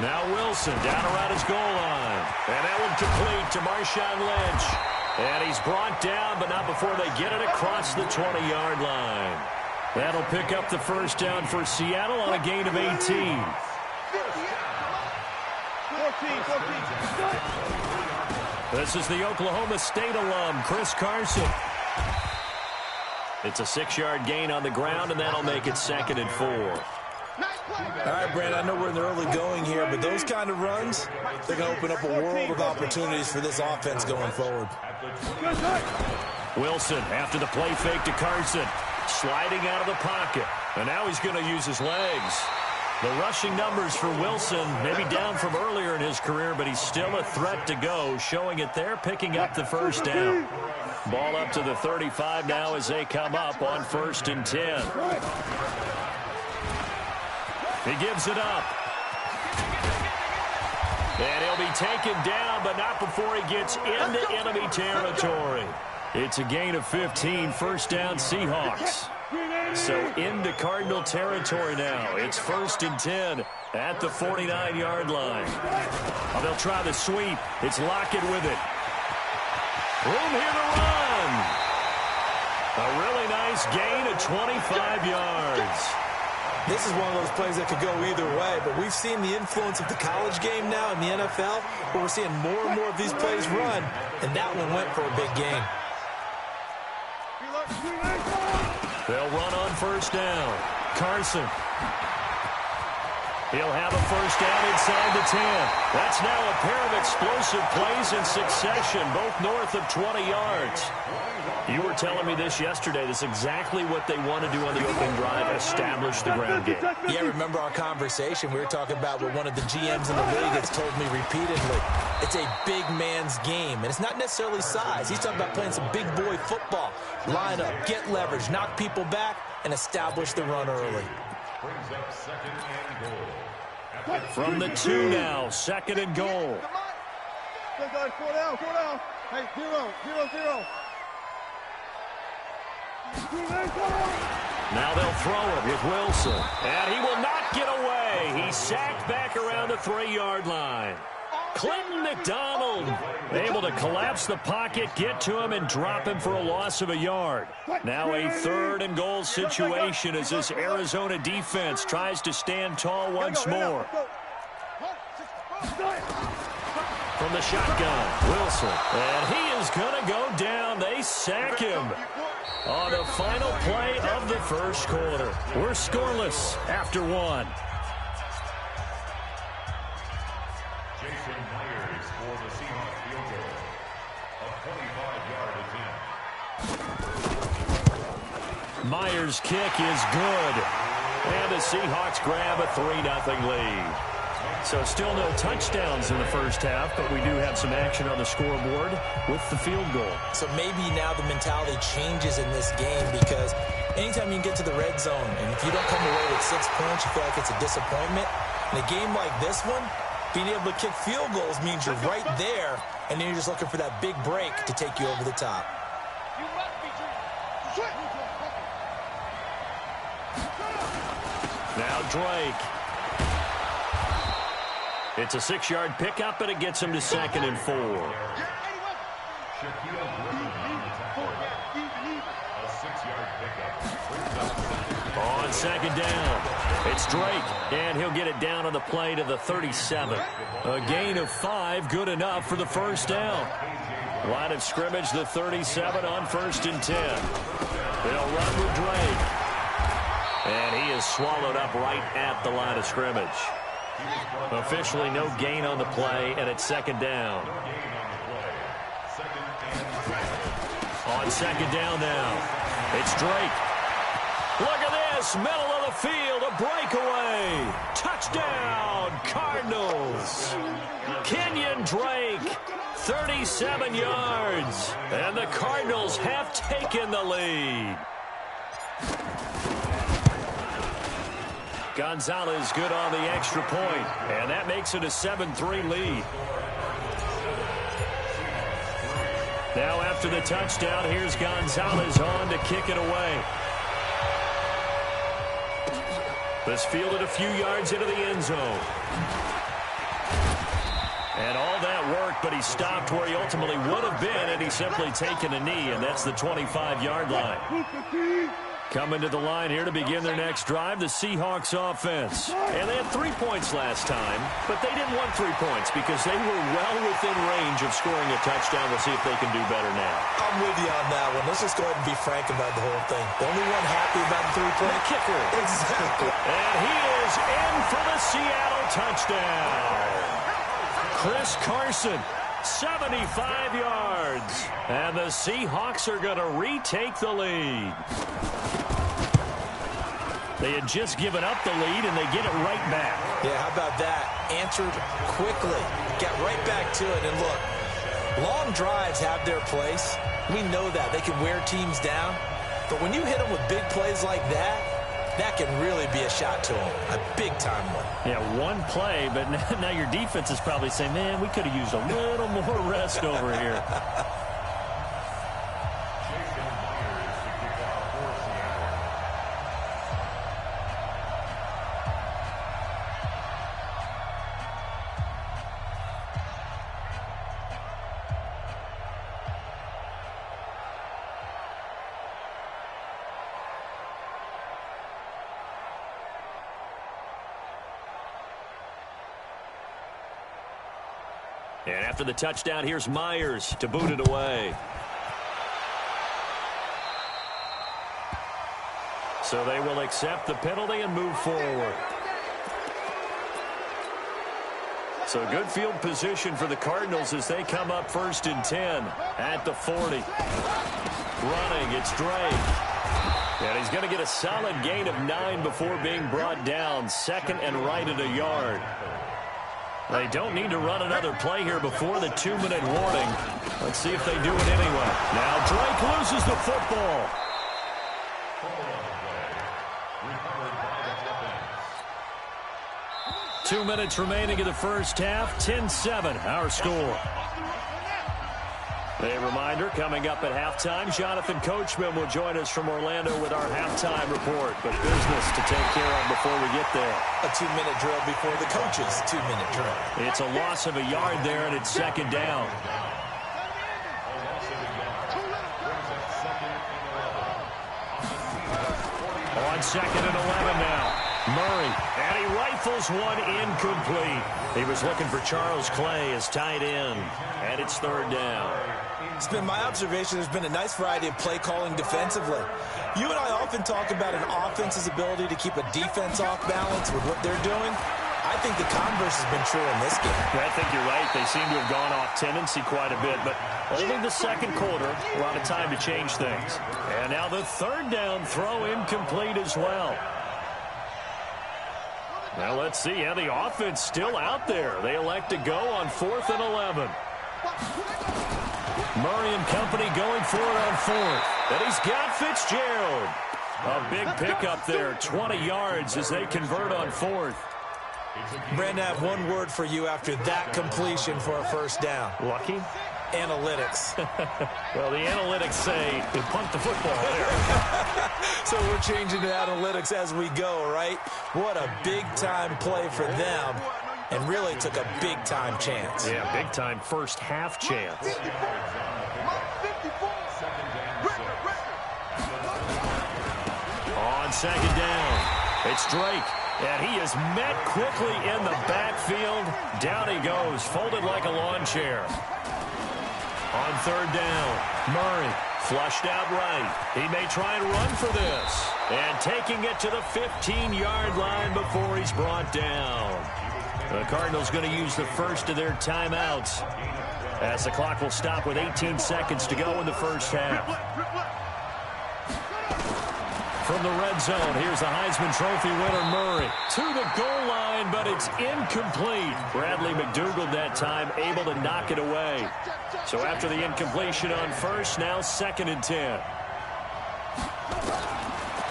Now Wilson down around his goal line. And that one complete to Marshawn Lynch. And he's brought down, but not before they get it across the 20-yard line. That'll pick up the first down for Seattle on a gain of 18. 14. This is the Oklahoma State alum, Chris Carson. It's a 6-yard gain on the ground, and that'll make it 2nd and 4. All right, Brandon, I know we're in the early going here, but those kind of runs, they're going to open up a world of opportunities for this offense going forward. Wilson after the play fake to Carson. Sliding out of the pocket. And now he's going to use his legs. The rushing numbers for Wilson maybe down from earlier in his career, but he's still a threat to go, showing it there, picking up the first down. Ball up to the 35 now as they come up on 1st and 10. He gives it up. And he'll be taken down, but not before he gets into enemy territory. It's a gain of 15, first down Seahawks. So into Cardinal territory now. It's 1st and 10 at the 49-yard line. Oh, they'll try the sweep. It's Lockett with it. Room here to run. A really nice gain of 25 yards. This is one of those plays that could go either way, but we've seen the influence of the college game now in the NFL, where we're seeing more and more of these plays run, and that one went for a big gain. They'll run on 1st down. Carson. He'll have a first down inside the 10. That's now a pair of explosive plays in succession, both north of 20 yards. You were telling me this yesterday. That's exactly what they want to do on the opening drive, establish the ground game. Yeah, remember our conversation. We were talking about what one of the GMs in the league has told me repeatedly. It's a big man's game, and it's not necessarily size. He's talking about playing some big boy football. Line up, get leverage, knock people back, and establish the run early. From the 2 now, 2nd and goal. Four down. Hey, 0-0-0. Now they'll throw it with Wilson. And he will not get away. He's sacked back around the 3-yard line. Clinton McDonald able to collapse the pocket, get to him, and drop him for a loss of a yard. Now a 3rd and goal situation as this Arizona defense tries to stand tall once more. From the shotgun, Wilson. And he is going to go down. They sack him on the final play of the first quarter. We're scoreless after 1. Myers' kick is good. And the Seahawks grab a 3-0 lead. So still no touchdowns in the first half, but we do have some action on the scoreboard with the field goal. So maybe now the mentality changes in this game, because anytime you can get to the red zone, and if you don't come away with 6 points, you feel like it's a disappointment. In a game like this one, being able to kick field goals means you're right there, and then you're just looking for that big break to take you over the top. Now Drake. It's a 6-yard pickup, and it gets him to 2nd and 4. On 2nd down, it's Drake, and he'll get it down on the play to the 37. A gain of 5, good enough for the first down. Line of scrimmage, the 37 on 1st and 10. They'll run with Drake. And he is swallowed up right at the line of scrimmage. Officially no gain on the play, and it's 2nd down. On 2nd down now, it's Drake. Look at this, middle of the field, a breakaway. Touchdown, Cardinals. Kenyon Drake, 37 yards, and the Cardinals have taken the lead. Gonzalez good on the extra point, and that makes it a 7-3 lead. Now after the touchdown, here's Gonzalez on to kick it away. This fielded a few yards into the end zone. And all that worked, but he stopped where he ultimately would have been had he simply taken a knee, and that's the 25-yard line. Coming to the line here to begin their next drive, the Seahawks offense. And they had 3 points last time, but they didn't want 3 points because they were well within range of scoring a touchdown. We'll see if they can do better now. I'm with you on that one. Let's just go ahead and be frank about the whole thing. The only one happy about the 3-point kicker. Exactly. And he is in for the Seattle touchdown. Chris Carson, 75 yards. And the Seahawks are going to retake the lead. They had just given up the lead, and they get it right back. Yeah, how about that? Answered quickly. Got right back to it. And look, long drives have their place. We know that. They can wear teams down. But when you hit them with big plays like that, that can really be a shot to them. A big-time one. Yeah, one play, but now your defense is probably saying, man, we could have used a little more rest over here. And after the touchdown, here's Myers to boot it away. So they will accept the penalty and move forward. So good field position for the Cardinals as they come up 1st and 10 at the 40. Running, it's Drake. And he's going to get a solid gain of 9 before being brought down. 2nd and right at a yard. They don't need to run another play here before the 2-minute warning. Let's see if they do it anyway. Now Drake loses the football. Two minutes remaining in the first half. 10-7, our score. A reminder, coming up at halftime, Jonathan Coachman will join us from Orlando with our halftime report. But business to take care of before we get there. A 2-minute drill before the coach's 2-minute drill. It's a loss of a yard there, and it's 2nd down. On 2nd and 11 now. Murray, and he rifles one incomplete. He was looking for Charles Clay as tight end, and it's 3rd down. It's been my observation there's been a nice variety of play calling defensively. You and I often talk about an offense's ability to keep a defense off balance with what they're doing. I think the converse has been true in this game. I think you're right. They seem to have gone off tendency quite a bit, but only the 2nd quarter, a lot of time to change things. And now the 3rd down throw incomplete as well. Now let's see how the offense still out there. They elect to go on 4th and 11. Murray and company going for it on 4th. And he's got Fitzgerald. A big pickup there, 20 yards as they convert on 4th. Brandon, I have one word for you after that completion for a 1st down. Lucky? Analytics. Well, the analytics say they punt the football there. So we're changing to analytics as we go, right? What a big-time play for them, and really took a big-time chance. Yeah, big-time first half chance. On 2nd down, it's Drake. And he is met quickly in the backfield. Down he goes, folded like a lawn chair. On 3rd down, Murray flushed out right. He may try and run for this. And taking it to the 15-yard line before he's brought down. The Cardinals going to use the first of their timeouts as the clock will stop with 18 seconds to go in the first half. From the red zone, here's the Heisman Trophy winner, Murray. To the goal line, but it's incomplete. Bradley McDougald that time able to knock it away. So after the incompletion on 1st, now 2nd and 10.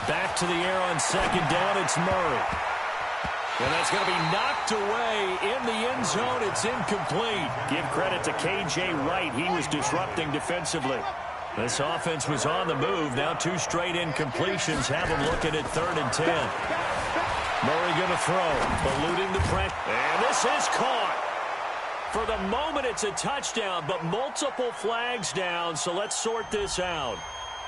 Back to the air on 2nd down, it's Murray. And that's going to be knocked away in the end zone. It's incomplete. Give credit to K.J. Wright. He was disrupting defensively. This offense was on the move. Now 2 straight incompletions have them looking at 3rd and 10. Murray going to throw, eluding the pressure. And this is caught. For the moment, it's a touchdown, but multiple flags down, so let's sort this out.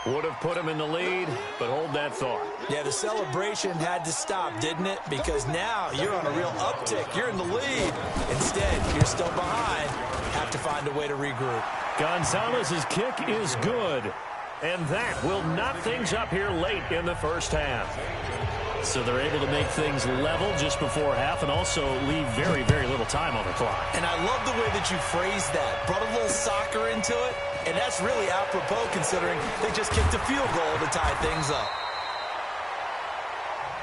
Would have put him in the lead, but hold that thought. Yeah, the celebration had to stop, didn't it? Because now you're on a real uptick. You're in the lead. Instead, you're still behind. Have to find a way to regroup. Gonzalez's kick is good. And that will knot things up here late in the first half. So they're able to make things level just before half and also leave very, very little time on the clock. And I love the way that you phrased that. Brought a little soccer into it, and that's really apropos considering they just kicked a field goal to tie things up.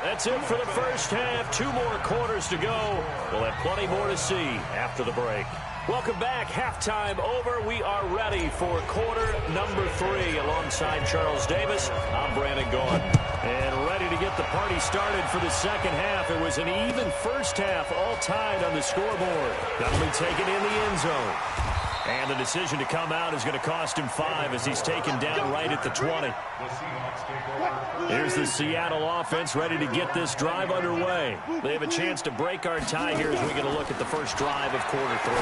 That's it for the first half. 2 more quarters to go. We'll have plenty more to see after the break. Welcome back. Halftime over. We are ready for quarter number 3. Alongside Charles Davis, I'm Brandon Gordon. And ready to get the party started for the second half. It was an even first half, all tied on the scoreboard. That'll be taken in the end zone. And the decision to come out is going to cost him 5 as he's taken down right at the 20. Here's the Seattle offense ready to get this drive underway. They have a chance to break our tie here as we get a look at the first drive of quarter 3.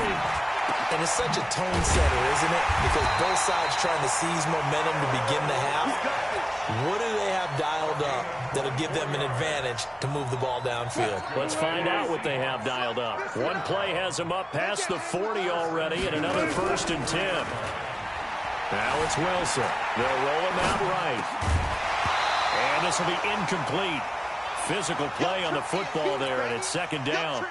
And it's such a tone setter, isn't it? Because both sides trying to seize momentum to begin the half. What do they have dialed up that'll give them an advantage to move the ball downfield? Let's find out what they have dialed up. One play has them up past the 40 already, and another 1st and 10. Now it's Wilson. They'll roll him out right. And this will be incomplete. Physical play on the football there, and it's second down.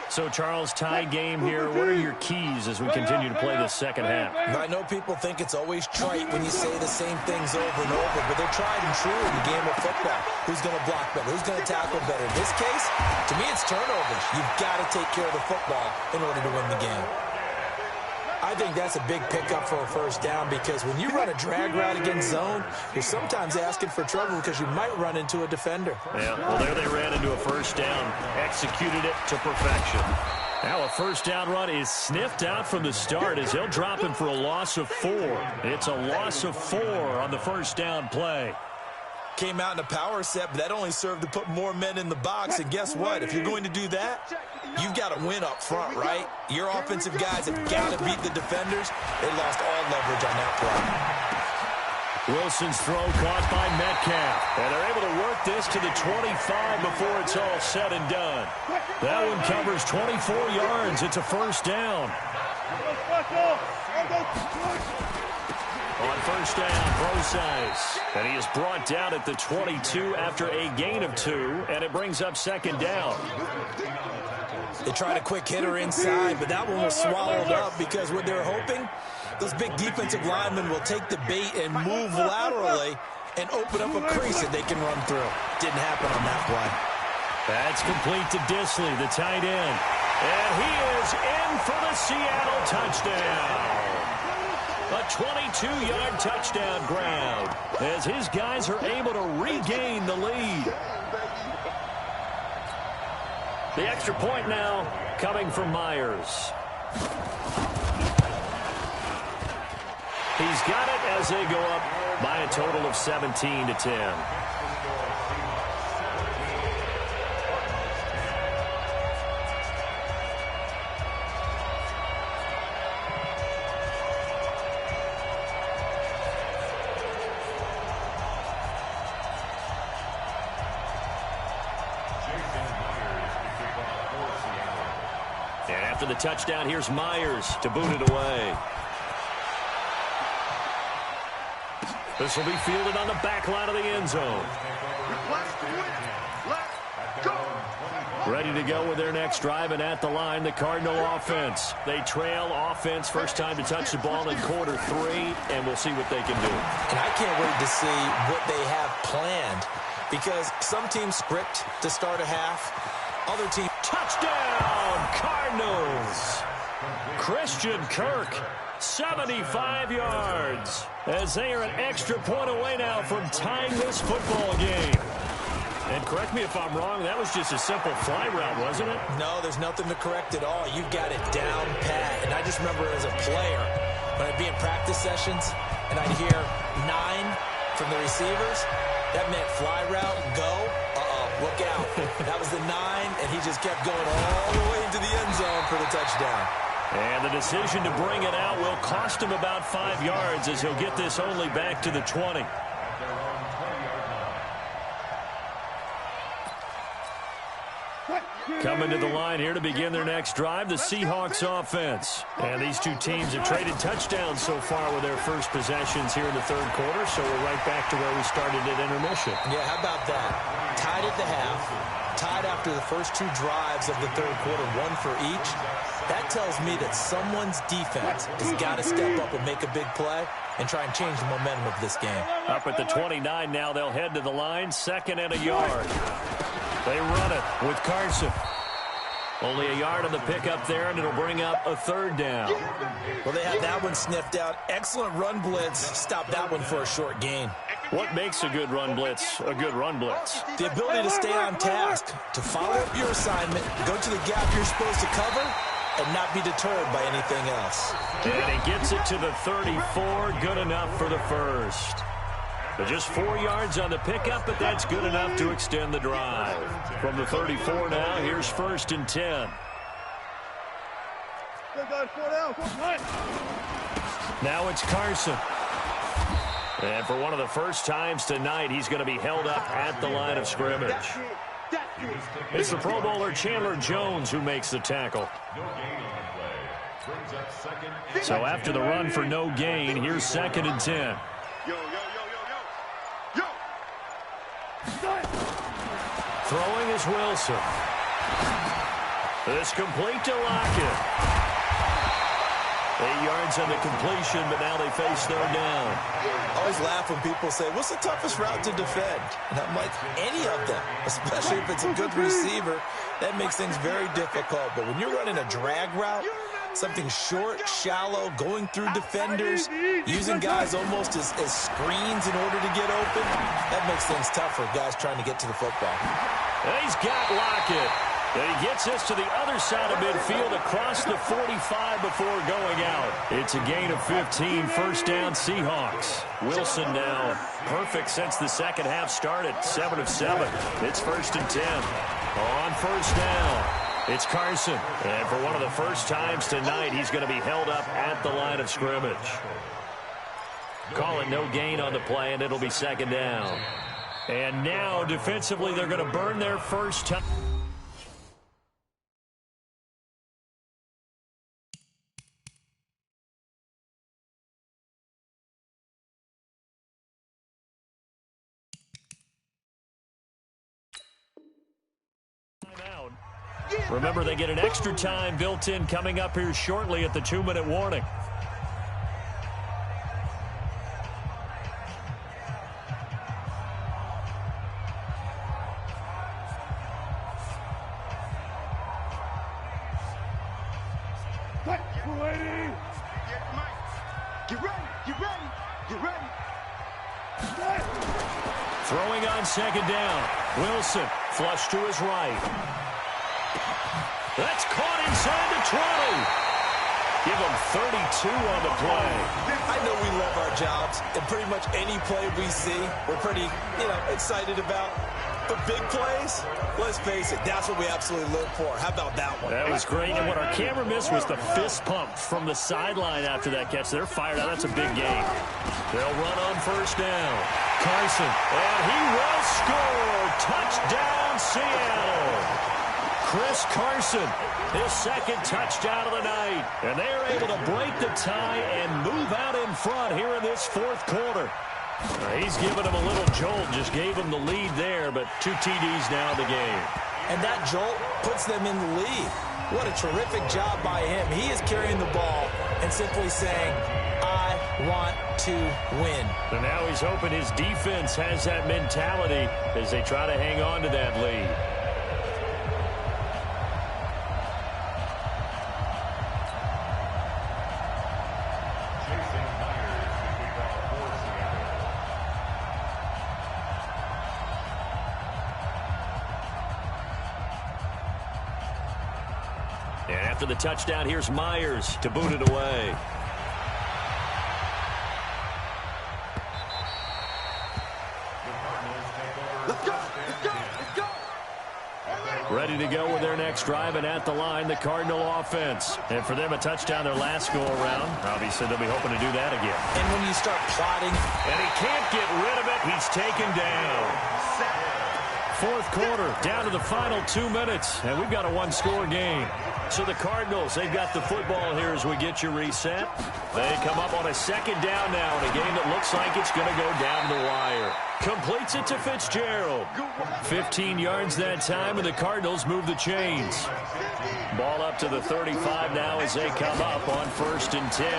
So, Charles, tie game here. What are your keys as we continue to play this second half? I know people think it's always trite when you say the same things over and over, but they're tried and true in the game of football. Who's going to block better? Who's going to tackle better? In this case, to me, it's turnovers. You've got to take care of the football in order to win the game. I think that's a big pickup for a first down because when you run a drag route against zone, you're sometimes asking for trouble because you might run into a defender. Yeah, well, there they ran into a first down, executed it to perfection. Now a first down run is sniffed out from the start as he'll drop him for a loss of 4. It's a loss of 4 on the first down play. Came out in a power set, but that only served to put more men in the box. And guess what? If you're going to do that, you've got to win up front, right? Your offensive guys have got to beat the defenders. They lost all leverage on that play. Wilson's throw caught by Metcalf. And they're able to work this to the 25 before it's all said and done. That one covers 24 yards. It's a first down. On first down, Procise. And he is brought down at the 22 after a gain of 2, and it brings up second down. They tried a quick hitter inside, but that one was swallowed up because what they're hoping, those big defensive linemen will take the bait and move laterally and open up a crease that they can run through. Didn't happen on that play. That's complete to Disley, the tight end. And he is in for the Seattle touchdown. A 22-yard touchdown grab as his guys are able to regain the lead. The extra point now coming from Myers. He's got it as they go up by a total of 17-10. After the touchdown, here's Myers to boot it away. This will be fielded on the back line of the end zone. Ready to go with their next drive, and at the line, the Cardinal offense. They trail offense, first time to touch the ball in quarter 3, and we'll see what they can do. And I can't wait to see what they have planned because some teams script to start a half, other teams. Touchdown, Cardinals! Christian Kirk, 75 yards, as they are an extra point away now from tying this football game. And correct me if I'm wrong, that was just a simple fly route, wasn't it? No, there's nothing to correct at all. You've got it down pat. And I just remember as a player, when I'd be in practice sessions, and I'd hear 9 from the receivers, that meant fly route, go. Look out. That was the 9, and he just kept going all the way into the end zone for the touchdown. And the decision to bring it out will cost him about 5 yards as he'll get this only back to the 20. Coming to the line here to begin their next drive, the Seahawks offense. And these two teams have traded touchdowns so far with their first possessions here in the third quarter, so we're right back to where we started at intermission. Yeah, how about that? Tied at the half, tied after the first 2 drives of the third quarter, 1 for each. That tells me that someone's defense has got to step up and make a big play and try and change the momentum of this game. Up at the 29 now, they'll head to the line, 2nd and a yard. They run it with Carson. Only a yard on the pickup there, and it'll bring up a 3rd down. Well, they had that one sniffed out. Excellent run blitz. Stop that one for a short gain. What makes a good run blitz a good run blitz? The ability to stay on task, to follow up your assignment, go to the gap you're supposed to cover, and not be deterred by anything else. And he gets it to the 34. Good enough for the first. But just 4 yards on the pickup, but that's good enough to extend the drive. From the 34 now, here's 1st and 10. Now it's Carson. And for one of the first times tonight, he's going to be held up at the line of scrimmage. It's the Pro Bowler Chandler Jones who makes the tackle. So after the run for no gain, here's 2nd and 10. Throwing is Wilson. It's complete to Lockett. 8 yards on the completion, but now they face 3rd down. I always laugh when people say, what's the toughest route to defend? And I'm like, any of them, especially if it's a good receiver. That makes things very difficult. But when you're running a drag route, something short, shallow, going through defenders, using guys almost as screens in order to get open, that makes things tough for guys trying to get to the football. And he's got Lockett. And he gets this to the other side of midfield across the 45 before going out. It's a gain of 15, 1st down Seahawks. Wilson now perfect since the second half started, 7 of 7. It's 1st and 10. On 1st down, it's Carson. And for one of the first times tonight, he's going to be held up at the line of scrimmage. Call it no gain on the play, and it'll be 2nd down. And now, defensively, they're going to burn their first time. Remember, they get an extra time built in coming up here shortly at the 2-minute warning. Throwing on 2nd down. Wilson, flush to his right. That's caught inside the 20. Give him 32 on the play. I know we love our jobs, and pretty much any play we see, we're pretty, excited about. But big plays, let's face it, that's what we absolutely live for. How about that one? That was great, and what our camera missed was the fist pump from the sideline after that catch. They're fired out. That's a big gain. They'll run on 1st down. Carson, and he will score. Touchdown, Seattle. Chris Carson, his 2nd touchdown of the night. And they are able to break the tie and move out in front here in this 4th quarter. He's given him a little jolt, just gave him the lead there, but 2 TDs now in the game. And that jolt puts them in the lead. What a terrific job by him. He is carrying the ball and simply saying, I want to win. And now he's hoping his defense has that mentality as they try to hang on to that lead. And after the touchdown, here's Myers to boot it away. Let's go! Let's go! Let's go! ready to go with their next drive, and at the line, the Cardinal offense. And for them, a touchdown their last go-around. Obviously, they'll be hoping to do that again. And when you start plotting, and he can't get rid of it, he's taken down. Fourth quarter, down to the final 2 minutes, and we've got a one-score game. So the Cardinals, they've got the football here as we get you reset. They come up on a second down now in a game that looks like it's going to go down the wire. Completes it to Fitzgerald. 15 yards that time, and the Cardinals move the chains. Ball up to the 35 now as they come up on 1st and 10.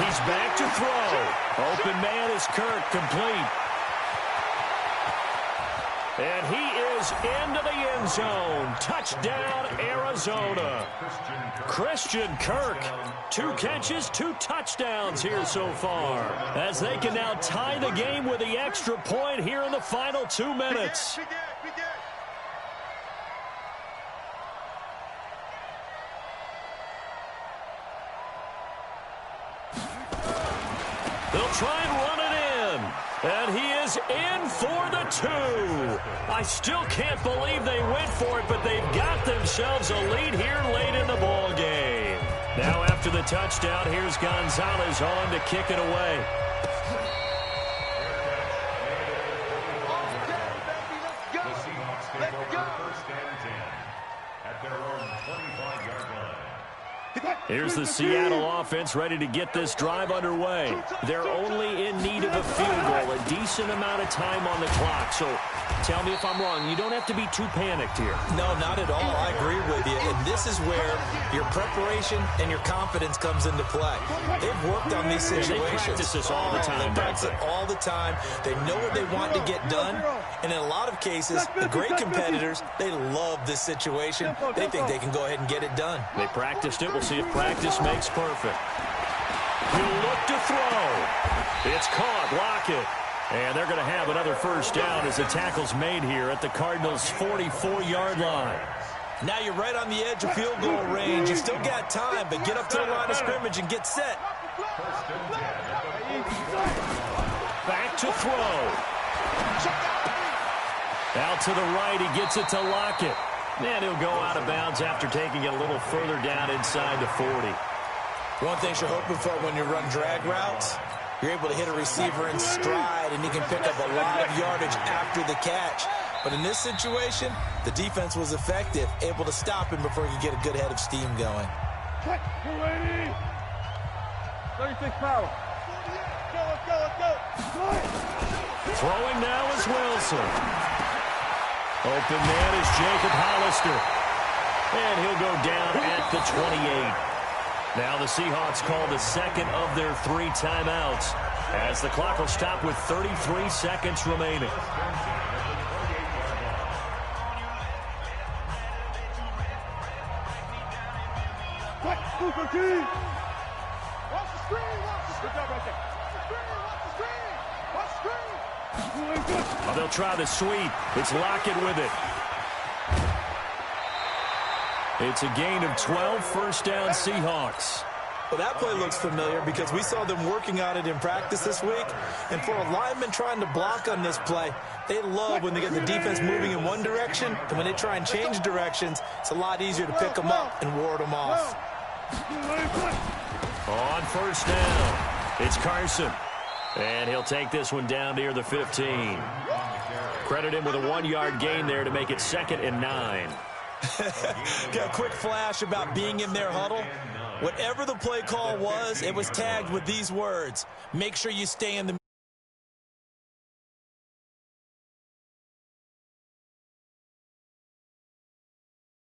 He's back to throw. Open man is Kirk, complete. And he is into the end zone. Touchdown, Arizona. Christian Kirk, 2 catches, 2 touchdowns here so far, as they can now tie the game with the extra point here in the final 2 minutes. They'll try and run it in. And he is in for the 2. I still can't believe they went for it, but they've got themselves a lead here late in the ball game. Now after the touchdown, here's Gonzalez on to kick it away. The Seahawks take over 1st and 10 at their own 25-yard line. Here's the Seattle offense ready to get this drive underway. They're only in need of a field goal, a decent amount of time on the clock. So tell me if I'm wrong. You don't have to be too panicked here. no, not at all. I agree with you. And this is where your preparation and your confidence comes into play. They've worked on these situations. They practice this all the time. They practice it all the time. They know what they want to get done. And in a lot of cases, the great competitors, they love this situation. They think they can go ahead and get it done. They practiced it. We'll see if practice makes perfect. He'll look to throw. It's caught. Lockett. And they're going to have another first down as the tackle's made here at the Cardinals' 44-yard line. Now you're right on the edge of field goal range. You've still got time, but get up to the line of scrimmage and get set. Back to throw. Out to the right, he gets it to Lockett. And he'll go out of bounds after taking it a little further down inside the 40. One thing you're hoping for when you run drag routes, you're able to hit a receiver in stride, and he can pick up a lot of yardage after the catch. But in this situation, the defense was effective, able to stop him before he could get a good head of steam going. 36 power. Let's go. Throwing now is Wilson. Open man is Jacob Hollister. And he'll go down at the 28. Now the Seahawks call the second of their 3 timeouts, as the clock will stop with 33 seconds remaining. Oh, they'll try the sweep. It's Lockett with it. It's a gain of 12, first down Seahawks. Well, that play looks familiar because we saw them working on it in practice this week. And for a lineman trying to block on this play, they love when they get the defense moving in one direction. And when they try and change directions, it's a lot easier to pick them up and ward them off. On first down, it's Carson. And he'll take this one down near the 15. Credit him with a 1-yard gain there to make it 2nd and 9. Got a quick flash about being in their huddle. Whatever the play call was, it was tagged with these words: make sure you stay in the